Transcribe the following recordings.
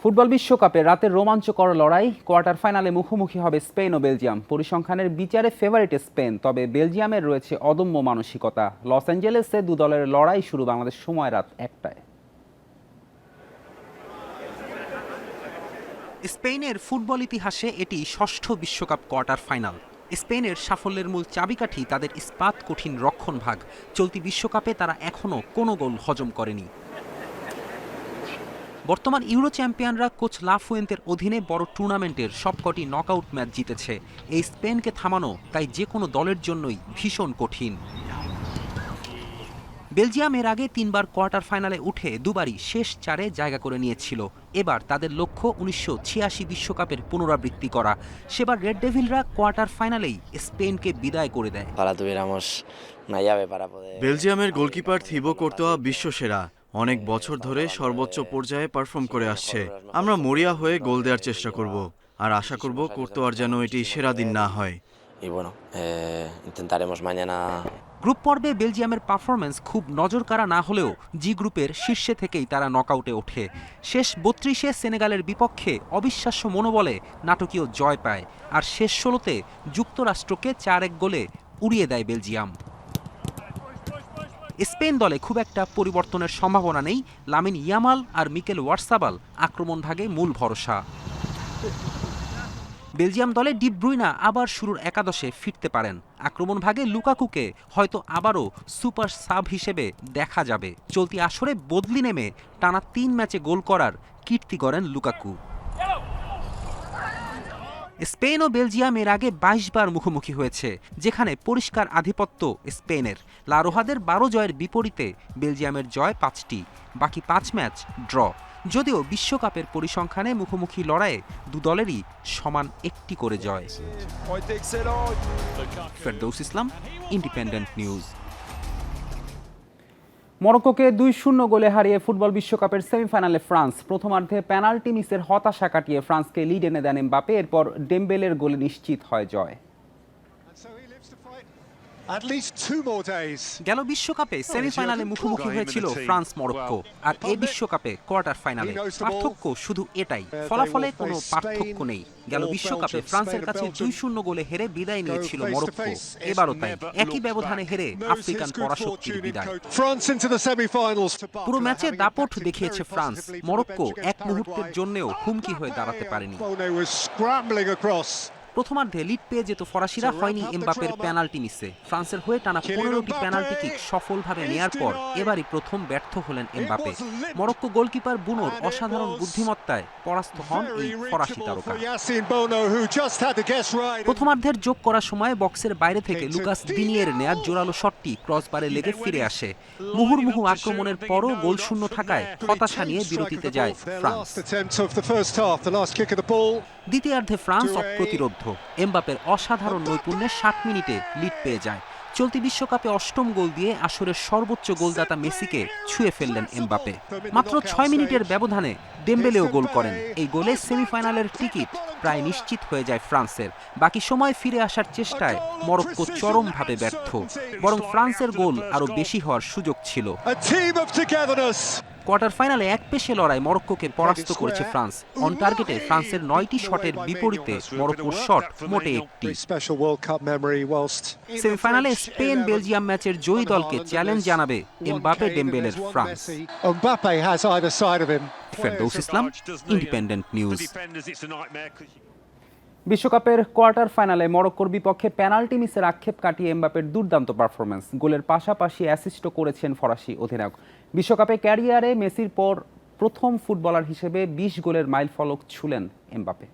Football বিশ্বকাপে রাতের রোমাঞ্চকর লড়াই। কোয়ার্টার ফাইনালে মুখোমুখি হবে স্পেন ও বেলজিয়াম। পরিসংখ্যানের বিচারে ফেভারিট স্পেন, তবে বেলজিয়ামের রয়েছে অদম্য মানসিকতা। লস অ্যাঞ্জেলেসে দু দলের লড়াই শুরু বাংলাদেশ সময় রাত 1টায়। স্পেনের ফুটবল ইতিহাসে এটি ষষ্ঠ বিশ্বকাপ কোয়ার্টার ফাইনাল। স্পেনের সাফল্যের মূল চাবিকাঠি তাদের ইস্পাত কঠিন রক্ষণভাগ। চলতি বিশ্বকাপে তারা এখনও কোনো গোল হজম করেনি। বর্তমান ইউরো চ্যাম্পিয়নরা কোচ লা ফুয়েন্তের অধীনে বড় টুর্নামেন্টের সবকটি নকআউট ম্যাচ জিতেছে। এই স্পেনকে থামানো তাই যে কোনো দলের জন্যই ভীষণ কঠিন। বেলজিয়াম এর আগে 3বার কোয়ার্টার ফাইনালে উঠে দুবারই শেষ 4-এ জায়গা করে নিয়েছিল। এবার তাদের লক্ষ্য 1986 বিশ্বকাপের পুনরাবৃত্তি করা। সেবার রেড ডেভিলরা কোয়ার্টার ফাইনালেই স্পেনকে বিদায় করে দেয়। বেলজিয়ামের গোলকিপার থিবো কোর্তোয়া বিশ্বসেরা। অনেক বছর ধরে সর্বোচ্চ পর্যায়ে পারফর্ম করে আসছে। আমরা মরিয়া হয়ে গোল দেওয়ার চেষ্টা করব, আর আশা করব কোর্তোয়ার যেন এটি সেরা দিন না হয়। গ্রুপ পর্বে বেলজিয়ামের পারফরম্যান্স খুব নজরকাড়া না হলেও জি গ্রুপের শীর্ষে থেকেই তারা নকআউটে ওঠে। শেষ 32-এ সেনেগালের বিপক্ষে অবিশ্বাস্য মনোবলে নাটকীয় জয় পায়, আর শেষ 16-তে যুক্তরাষ্ট্রকে 4-1 গোলে উড়িয়ে দেয় বেলজিয়াম। স্পেন দলে খুব একটা পরিবর্তনের সম্ভাবনা নেই। লামিন ইয়ামাল আর মিকেল ওয়ারসাবাল আক্রমণ ভাগে মূল ভরসা। বেলজিয়াম দলে ডি ব্রুইনা আবার শুরুর একাদশে ফিরতে পারেন। আক্রমণ ভাগে লুকাকুকে হয়তো আবারও সুপার সাব হিসেবে দেখা যাবে। চলতি আসরে বদলি নেমে টানা 3 ম্যাচে গোল করার কীর্তি গড়েন লুকাকু। স্পেন ও বেলজিয়াম এর আগে 22 বার মুখোমুখি হয়েছে, যেখানে পরিষ্কার আধিপত্য স্পেনের। লা রোহাদের 12 জয়ের বিপরীতে বেলজিয়ামের জয় 5টি, বাকি 5 ম্যাচ ড্র। যদিও বিশ্বকাপের পরিসংখ্যানে মুখোমুখি লড়াইয়ে দু দলেরই সমান 1টি করে জয়। ফেরদৌস ইসলাম, ইন্ডিপেন্ডেন্ট নিউজ। মরক্কোকে 2-0 গোলে হারিয়ে ফুটবল বিশ্বকাপের সেমিফাইনালে ফ্রান্স। প্রথমার্ধে পেনাল্টি মিসের হতাশা কাটিয়ে ফ্রান্সকে লিড এনে দেন এমবাপে। এরপর ডেম্বেলের গোলে নিশ্চিত হয় জয়। গেল বিশ্বকাপে সেমিফাইনালে মুখোমুখি হয়েছিল ফ্রান্স মরক্কো, আর এই বিশ্বকাপে কোয়ার্টার ফাইনালে। পার্থক্য শুধু এটাই, ফলাফলে কোনো পার্থক্য নেই। গেল বিশ্বকাপে ফ্রান্সের কাছে 2-0 গোলে হেরে বিদায় নিয়েছিল মরক্কো। এবারও তাই একই ব্যবধানে হেরে আফ্রিকান পরাশক্তির বিদায়। পুরো ম্যাচে দাপট দেখিয়েছে ফ্রান্স। মরক্কো এক মুহূর্তের জন্যও হুমকি হয়ে দাঁড়াতে পারেনি। প্রথমার্ধে লিড পেয়ে যেত ফরাসিরা, হয়নি এমবাপের পেনাল্টি মিসে। ফ্রান্সের হয়ে টানা 15টি পেনাল্টি কিক সফলভাবে নেয়ার পর এবারই প্রথম ব্যর্থ হলেন এমবাপে। মরক্কো গোলকিপার বুনোর অসাধারণ বুদ্ধিমত্তায় পরাস্ত হন এই ফরাসি তারকা। প্রথমার্ধের যোগ করার সময় বক্সের বাইরে থেকে লুকাস দিনিয়ের নেয়া জোরালো শটটি ক্রসবারে লেগে ফিরে আসে। মুহুর্মুহু আক্রমণের পরও গোলশূন্য থাকায় হতাশা নিয়ে বিরতিতে যায় ফ্রান্স। দ্বিতীয়ার্ধে ফ্রান্স অপ্রতিরোধ্য। এমবাপের অসাধারণ নৈপুণ্যে 60 মিনিটে লিড পেয়ে যায়। চলতি বিশ্বকাপে 8ম গোল দিয়ে আসরের সর্বোচ্চ গোলদাতা মেসিকে ছুঁয়ে ফেললেন এমবাপে। মাত্র 6 মিনিটের ব্যবধানে ডেম্বেলেও গোল করেন। এই গোলে সেমিফাইনালের টিকিট প্রায় নিশ্চিত হয়ে যায় ফ্রান্সের। বাকি সময় ফিরে আসার চেষ্টায় মরক্কো চরমভাবে ব্যর্থ, বরং ফ্রান্সের গোল আরও বেশি হওয়ার সুযোগ ছিল। কোয়ার্টার ফাইনালে এক পেশে লড়াই মরক্কোকে পরাস্ত করেছে ফ্রান্স। অন টার্গেটে ফ্রান্সের 9টি শটের বিপরীতে মরক্কোর শট মোটে 1টি। সেমিফাইনালে স্পেন বেলজিয়াম ম্যাচের জয়ী দলকে চ্যালেঞ্জ জানাবে এমবাপে ডেম্বেলের ফ্রান্স। ফেরদৌস ইসলাম, ইন্ডিপেন্ডেন্ট নিউজ। বিশ্বকাপের কোয়ার্টার ফাইনালে মরক্কোর বিপক্ষে পেনাল্টি মিসের আক্ষেপ কাটিয়ে এমবাপের দুর্দান্ত পারফরম্যান্স। গোলের পাশাপাশি অ্যাসিস্টও করেছেন ফরাসি অধিনায়ক। বিশ্বকাপে ক্যারিয়ারে মেসির পর প্রথম ফুটবলার হিসেবে 20 গোলের মাইলফলক ছুঁলেন এমবাপে।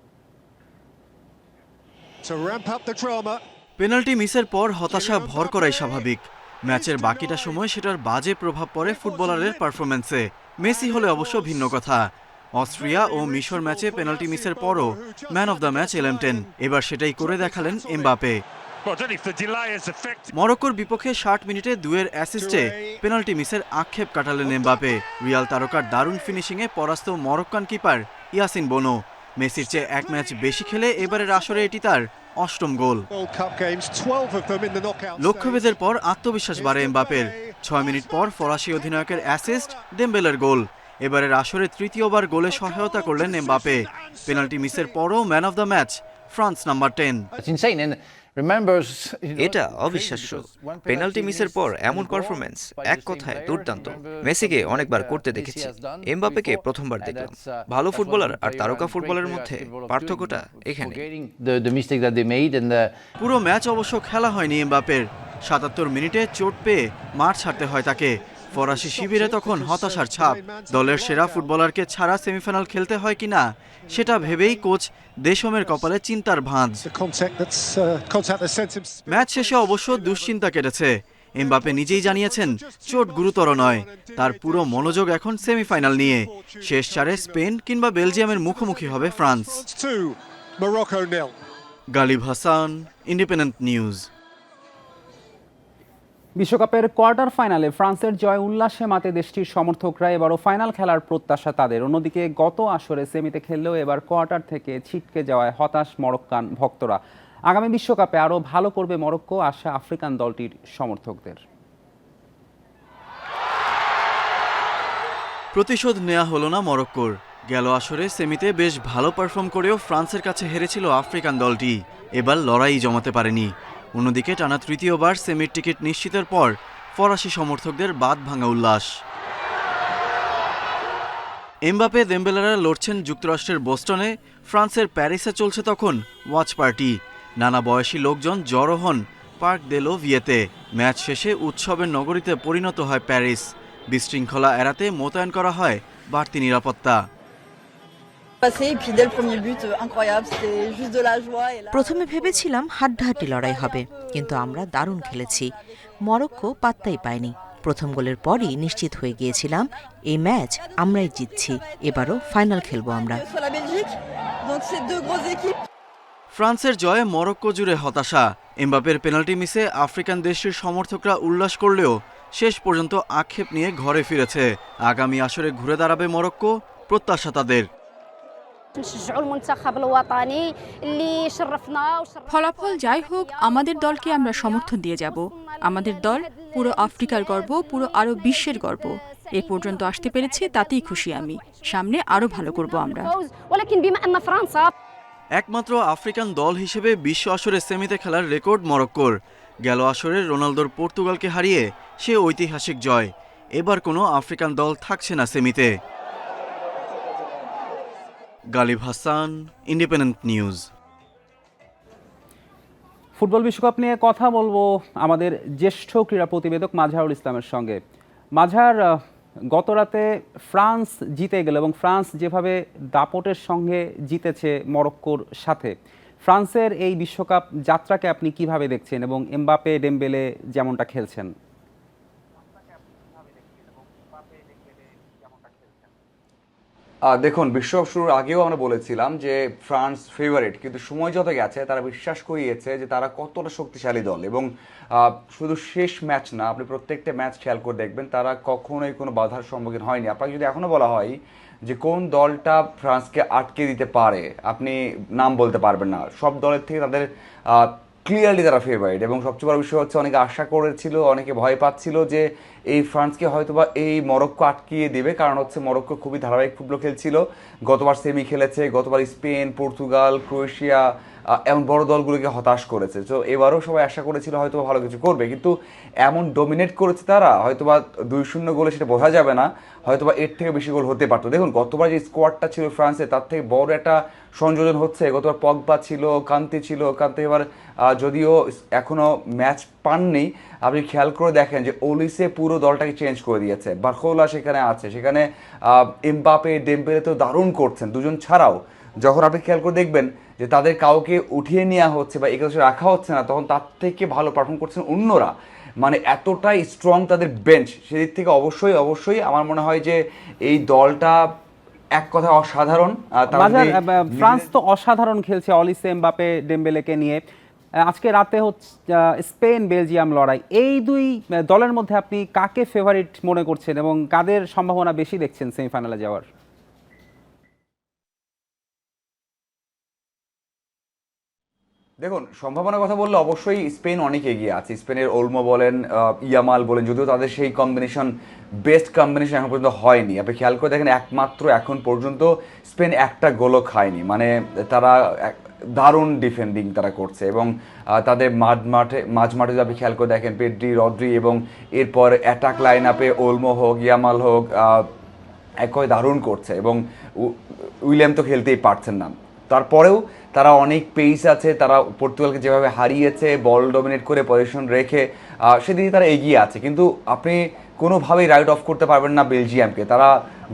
পেনাল্টি মিসের পর হতাশা ভর করাই স্বাভাবিক। ম্যাচের বাকিটা সময় সেটার বাজে প্রভাব পড়ে ফুটবলারের পারফরম্যান্সে। মেসি হলে অবশ্য ভিন্ন কথা। অস্ট্রিয়া ও মিশর ম্যাচে পেনাল্টি মিসের পরও ম্যান অফ দ্য ম্যাচ এলেন। এবার সেটাই করে দেখালেন এমবাপে। মরক্কোর বিপক্ষে 60 মিনিটে 2-এর অ্যাসিস্টে পেনাল্টি মিসের আক্ষেপ কাটালেন এমবাপে। রিয়াল তারকার দারুণ ফিনিশিংয়ে পরাস্ত মরক্কান কিপার ইয়াসিন বোনো। মেসির চেয়ে এক ম্যাচ বেশি খেলে এবারের আসরে এটি তার 8ম গোল। লক্ষ্যভেদের পর আত্মবিশ্বাস বাড়ে এমবাপের। 6 মিনিট পর ফরাসি অধিনায়কের অ্যাসিস্ট, ডেম্বেলের গোল। এবারের আসরে তৃতীয়বার গোলে সহায়তা করলেন এমবাপে। পেনাল্টি মিসের পরও man of the match France number 10। এটা অবিশ্বাস্য। পেনাল্টি মিসের পর এমন পারফরম্যান্স এক কথায় দুর্দান্ত। মেসিকে অনেকবার করতে দেখেছি, এমবাপেকে প্রথমবার দেখলাম। ভালো ফুটবলার আর তারকা ফুটবলের মধ্যে পার্থক্যটা এখানে। পুরো ম্যাচ অবশ্য খেলা হয়নি এমবাপের। ৭৭ মিনিটে চোট পেয়ে মাঠ ছাড়তে হয় তাকে। ফরাসি শিবিরে তখন হতাশার ছাপ। দলের সেরা ফুটবলারকে ছাড়া সেমিফাইনাল খেলতে হয় কিনা সেটা ভেবেই কোচ দেশমের কপালে চিন্তার ভাঁজ। ম্যাচ শেষে অবশ্য দুশ্চিন্তা কেটেছে। এমবাপে নিজেই জানিয়েছেন চোট গুরুতর নয়, তার পুরো মনোযোগ এখন সেমিফাইনাল নিয়ে। শেষ চারে স্পেন কিংবা বেলজিয়ামের মুখোমুখি হবে France. Galib Hasan, independent News. বিশ্বকাপের কোয়ার্টার ফাইনালে ফ্রান্সের জয় উল্লাসে মাতে দেশটির সমর্থকরা। এবারও ফাইনাল খেলার প্রত্যাশা তাদের। অন্যদিকে গত আসরে সেমিতে খেললেও এবার কোয়ার্টার থেকে ছিটকে যাওয়ায় হতাশ মরক্কান ভক্তরা। আগামী বিশ্বকাপে আরও ভালো করবে মরক্কো, আশা আফ্রিকান দলটির সমর্থকদের। প্রতিশোধ নেওয়া হলো না মরক্কোর। গেল আসরে সেমিতে বেশ ভালো পারফর্ম করেও ফ্রান্সের কাছে হেরেছিল আফ্রিকান দলটি। এবার লড়াই জমাতে পারেনি। অন্যদিকে টানা তৃতীয়বার সেমির টিকিট নিশ্চিতের পর ফরাসি সমর্থকদের বাঁধ ভাঙা উল্লাস। এমবাপে দেম্বেলেরা লড়ছেন যুক্তরাষ্ট্রের বোস্টনে, ফ্রান্সের প্যারিসে চলছে তখন ওয়াচ পার্টি। নানা বয়সী লোকজন জড়ো হন পার্ক দে লো ভিয়েতে। ম্যাচ শেষে উৎসবের নগরীতে পরিণত হয় প্যারিস। বিশৃঙ্খলা এড়াতে মোতায়েন করা হয় বাড়তি নিরাপত্তা। প্রথমে ভেবেছিলাম হাড্ডাহাড্ডি লড়াই হবে, কিন্তু আমরা দারুণ খেলেছি। মরক্কো পাত্তাই পায়নি। প্রথম গোলের পরই নিশ্চিত হয়ে গিয়েছিলাম এই ম্যাচ আমরাই জিতছি, এবারও ফাইনাল খেলবো আমরা। ফ্রান্সের জয়ে মরক্কো জুড়ে হতাশা। এমবাপের পেনাল্টি মিসে আফ্রিকান দেশটির সমর্থকরা উল্লাস করলেও শেষ পর্যন্ত আক্ষেপ নিয়ে ঘরে ফিরেছে। আগামী আসরে ঘুরে দাঁড়াবে মরক্কো, প্রত্যাশা তাদের। ফলাফল যাই হোক, আমাদের দলকে আমরা সমর্থন দিয়ে যাব। আমাদের দল পুরো আফ্রিকার গর্ব, পুরো আরো বিশ্বের গর্ব। এ পর্যন্ত আসতে পেরেছে তাতেই খুশি আমি। সামনে আরো ভালো করব আমরা। একমাত্র আফ্রিকান দল হিসেবে বিশ্ব আসরে সেমিতে খেলার রেকর্ড মরক্কোর। গেল আসরে রোনালদোর পর্তুগালকে হারিয়ে সে ঐতিহাসিক জয়। এবার কোনো আফ্রিকান দল থাকছে না সেমিতে। Galib Hasan, independent news. Football বিশ্বকাপ নিয়ে কথা বলবো আমাদের জ্যেষ্ঠ ক্রীড়া প্রতিবেদক মাঝহারুল ইসলামের সঙ্গে। মাঝহার, গতরাতে ফ্রান্স জিতে গেল এবং ফ্রান্স যেভাবে দাপটের সঙ্গে জিতেছে মরক্কোর সাথে, ফ্রান্সের এই বিশ্বকাপ যাত্রাকে আপনি কিভাবে দেখছেন এবং এমবাপে ডেম্বেলে যেমনটা খেলছেন? দেখুন, বিশ্বকাপ শুরুর আগেও আমরা বলেছিলাম যে ফ্রান্স ফেভারিট, কিন্তু সময় যত গেছে তারা বিশ্বাস করিয়েছে যে তারা কতটা শক্তিশালী দল। এবং শুধু শেষ ম্যাচ না, আপনি প্রত্যেকটা ম্যাচ খেয়াল করে দেখবেন তারা কখনোই কোনো বাধার সম্মুখীন হয়নি। আপনাকে যদি এখনও বলা হয় যে কোন দলটা ফ্রান্সকে আটকে দিতে পারে, আপনি নাম বলতে পারবেন না। সব দলের থেকে তাদের ক্লিয়ারলি তারা ফেভারিট। এবং সবচেয়ে বড় বিষয় হচ্ছে, অনেকে আশা করেছিল, অনেকে ভয় পাচ্ছিল যে এই ফ্রান্সকে হয়তোবা এই মরক্কো আটকিয়ে দেবে, কারণ হচ্ছে মরক্কো খুবই ধারাবাহিক ফুটবল খেলছিল। গতবার সেমি খেলেছে, গতবার স্পেন, পর্তুগাল, ক্রোয়েশিয়া এমন বড় দলগুলোকে হতাশ করেছে। তো এবারও সবাই আশা করেছিল হয়তোবা ভালো কিছু করবে, কিন্তু এমন ডমিনেট করেছে তারা, হয়তোবা 2-0 গোলে সেটা বোঝা যাবে না, হয়তোবা এর থেকে বেশি গোল হতে পারতো। দেখুন, গতবার যে স্কোয়াডটা ছিল ফ্রান্সে, তার থেকে বড় একটা সংযোজন হচ্ছে, গতবার পগবা ছিল, কান্তে ছিল। কান্তে এবার যদিও এখনও ম্যাচ পাননি, আপনি খেয়াল করে দেখেন যে ওলিসে পুরো দলটাকে চেঞ্জ করে দিয়েছে। বার্কোলা সেখানে আছে, সেখানে এমবাপে, ডেম্বেলে তো দারুণ করছেন দুজন ছাড়াও। যখন আপনি খেয়াল করে দেখবেন যে তাদের কাউকে উঠিয়ে নেওয়া হচ্ছে বা একাদশে রাখা হচ্ছে না, তখন তার থেকে ভালো পারফর্ম করছেন অন্যরা। মানে এতটাই স্ট্রং তাদের বেঞ্চ, সেদিক থেকে অবশ্যই আমার মনে হয় যে এই দলটা এক কথা অসাধারণ। ফ্রান্স তো অসাধারণ খেলছে অলিসে, এমবাপে, ডেম্বেলেকে নিয়ে। আজকে রাতে হচ্ছে স্পেন বেলজিয়াম লড়াই। এই দুই দলের মধ্যে আপনি কাকে ফেভারিট মনে করছেন এবং কাদের সম্ভাবনা বেশি দেখছেন সেমিফাইনালে যাওয়ার? দেখুন, সম্ভাবনার কথা বললে অবশ্যই স্পেন অনেক এগিয়ে আছে। স্পেনের ওলমো বলেন, ইয়ামাল বলেন, যদিও তাদের সেই কম্বিনেশন বেস্ট কম্বিনেশন এখন পর্যন্ত হয়নি। আপনি খেয়াল করে দেখেন একমাত্র এখন পর্যন্ত স্পেন একটা গোলও খায়নি, মানে তারা দারুণ ডিফেন্ডিং তারা করছে এবং তাদের মাঝ মাঠে যদি আপনি খেয়াল করে দেখেন পেড্রি, রদ্রি এবং এরপর অ্যাটাক লাইন আপে ওলমো হোক, ইয়ামাল হোক, একই দারুণ করছে এবং উইলিয়াম তো খেলতেই পারছেন না। তারপরেও তারা অনেক পেস আছে, তারা পর্তুগালকে যেভাবে হারিয়েছে বল ডমিনেট করে পজিশন রেখে সেদিকে তারা এগিয়ে আছে, কিন্তু আপনি কোনোভাবেই রাইট অফ করতে পারবেন না বেলজিয়ামকে। তারা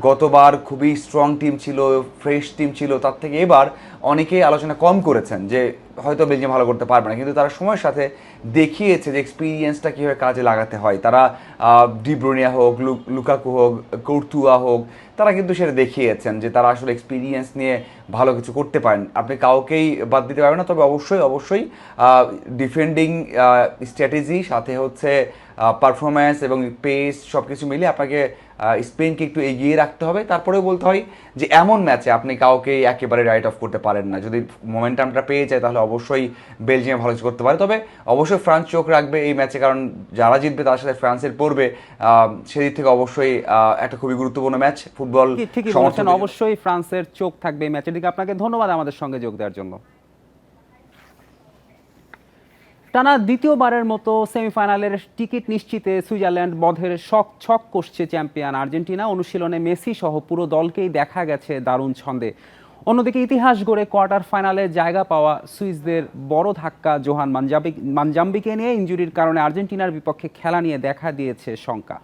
গতবার খুবই স্ট্রং টিম ছিল, ফ্রেশ টিম ছিল, তার থেকে এবার অনেকেই আলোচনা কম করেছেন যে হয়তো বেলজিয়াম ভালো করতে পারবে না, কিন্তু তারা সময়ের সাথে দেখিয়েছে যে এক্সপিরিয়েন্সটা কীভাবে কাজে লাগাতে হয়। তারা ডি ব্রুইনে হোক, লুকাকু হোক, কৌর্তুয়া হোক, তারা কিন্তু সেটা দেখিয়েছেন যে তারা আসলে এক্সপিরিয়েন্স নিয়ে ভালো কিছু করতে পারেন। আপনি কাউকেই বাদ দিতে পারবেন না, তবে অবশ্যই ডিফেন্ডিং স্ট্র্যাটেজি সাথে হচ্ছে পারফরম্যান্স এবং পেস সব কিছু মিলিয়ে আপনাকে স্পেনকে একটু এগিয়ে রাখতে হবে। তারপরেও বলতে হয় যে এমন ম্যাচে আপনি কাউকেই একেবারে রাইট অফ করতে পারেন না। যদি মোমেন্টামটা পেয়ে যায় তাহলে অবশ্যই বেলজিয়াম ভালো কিছু করতে পারে, তবে অবশ্যই ফ্রান্স চোখ রাখবে এই ম্যাচে, কারণ যারা জিতবে তার সাথে ফ্রান্সের পড়বে। সেদিক থেকে অবশ্যই একটা খুবই গুরুত্বপূর্ণ ম্যাচ ফুটবল। ঠিকই বলছেন, অবশ্যই ফ্রান্সের চোখ থাকবে এই ম্যাচের দিকে। আপনাকে ধন্যবাদ আমাদের সঙ্গে যোগ দেওয়ার জন্য। টানা দ্বিতীয়বারের মতো সেমিফাইনালের টিকিট নিশ্চিতে সুইজারল্যান্ড বধের ছক কষছে চ্যাম্পিয়ন আর্জেন্টিনা। অনুশীলনে মেসি সহ পুরো দলকেই দেখা গেছে দারুণ ছন্দে। অন্যদিকে ইতিহাস গড়ে কোয়ার্টার ফাইনালে জায়গা পাওয়া সুইসদের বড় ধাক্কা জোহান মানজাম্বিকে নিয়ে ইনজুরির কারণে আর্জেন্টিনার বিপক্ষে খেলা নিয়ে দেখা দিয়েছে শঙ্কা।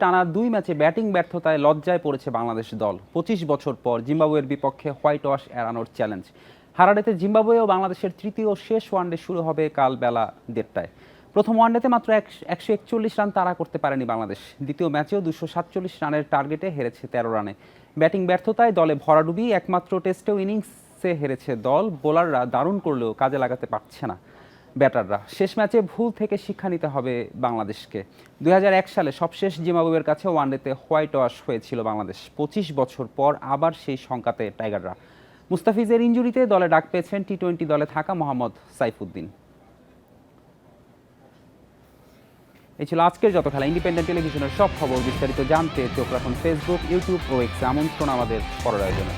টানা 2 ম্যাচে ব্যাটিং ব্যর্থতায় লজ্জায় পড়েছে বাংলাদেশ দল। 25 বছর পর জিম্বাবুয়ের বিপক্ষে হোয়াইট ওয়াশ এড়ানোর চ্যালেঞ্জ। হারারেতে জিম্বাবুয়ে ও বাংলাদেশের তৃতীয় শেষ ওয়ানডে শুরু হবে কাল বেলা 1:30টায়। প্রথম ওয়ানডেতে মাত্র 141 রান তাড়া করতে পারেনি বাংলাদেশ। দ্বিতীয় ম্যাচেও 247 রানের টার্গেটে হেরেছে 13 রানে। ব্যাটিং ব্যর্থতায় দলে ভরাডুবি। একমাত্র টেস্টেও ইনিংসে হেরেছে দল। বোলাররা দারুণ করলেও কাজে লাগাতে পারছে না ব্যাটাররা। শেষ ম্যাচে ভুল থেকে শিক্ষা নিতে হবে বাংলাদেশকে। 2001 সালে সবশেষ জিম্বাবুয়ের কাছে ওয়ানডেতে হোয়াইট ওয়াশ হয়েছিল বাংলাদেশ। 25 বছর পর আবার সেই শঙ্কাতে টাইগাররা। মুস্তাফিজের ইনজুরিতে দলে ডাক পেয়েছেন টি-20 দলে থাকা মোহাম্মদ সাইফুদ্দিন। এই ছিল আজকের যত খেলা। ইন্ডিপেন্ডেন্ট টেলিভিশনের সব খবর বিস্তারিত জানতে চোখ রাখুন ফেসবুক, ইউটিউব ও এক্সে। আমন্ত্রণ আমাদের পরের আয়োজনে।